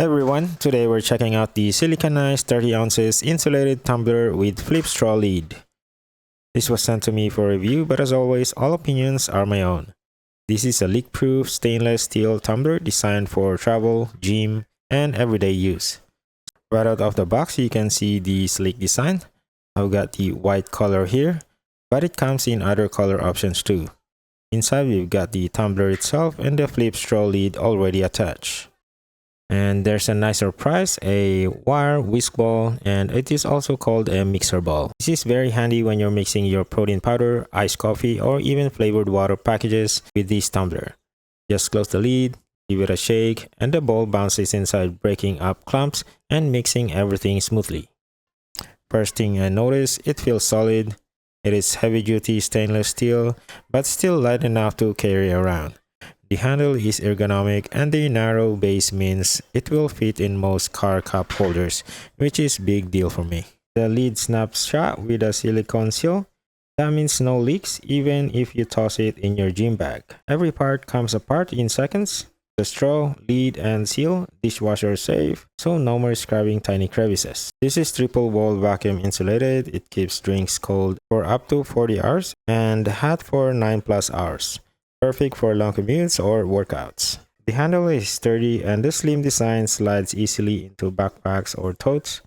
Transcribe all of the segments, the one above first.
Hey everyone, today we're checking out the Silicanice 30 ounces insulated tumbler with flip straw lid. This was sent to me for review, but as always, all opinions are my own. This is a leak-proof stainless steel tumbler designed for travel, gym, and everyday use. Right out of the box, you can see the sleek design. I've got the white color here, but it comes in other color options too. Inside, we've got the tumbler itself and the flip straw lid already attached. And there's a nice surprise, a wire whisk ball, and it is also called a mixer ball. This is very handy when you're mixing your protein powder, iced coffee, or even flavored water packages with this tumbler. Just close the lid, give it a shake, and the ball bounces inside, breaking up clumps and mixing everything smoothly. First thing I notice, it feels solid. It is heavy-duty stainless steel, but still light enough to carry around. The handle is ergonomic and the narrow base means it will fit in most car cup holders, which is a big deal for me. The lid snaps shut with a silicone seal. That means no leaks even if you toss it in your gym bag. Every part comes apart in seconds. The straw, lid, and seal, dishwasher safe, so no more scrubbing tiny crevices. This is triple wall vacuum insulated. It keeps drinks cold for up to 40 hours and hot for 9+ hours. Perfect for long commutes or workouts. The handle is sturdy and the slim design slides easily into backpacks or totes.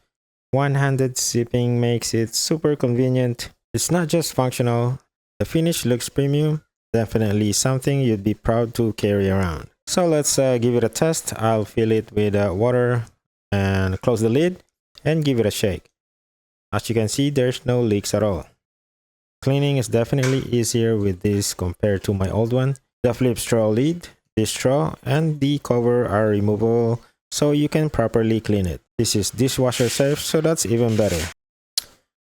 One-handed zipping makes it super convenient. It's not just functional, the finish looks premium, definitely something you'd be proud to carry around. So let's give it a test. I'll fill it with water and close the lid and give it a shake. As you can see, there's no leaks at all. Cleaning is definitely easier with this compared to my old one. The flip straw lid, the straw, and the cover are removable so you can properly clean it. This is dishwasher safe, so that's even better.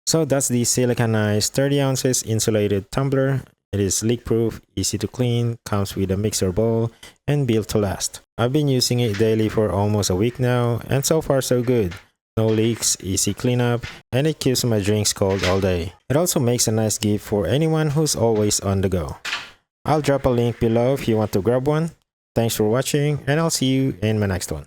So that's the Silicanice 30 ounces insulated tumbler. It is leak-proof, easy to clean, comes with a mixer bowl, and built to last. I've been using it daily for almost a week now, and so far so good. No leaks, easy cleanup, and it keeps my drinks cold all day. It also makes a nice gift for anyone who's always on the go. I'll drop a link below if you want to grab one. Thanks for watching, and I'll see you in my next one.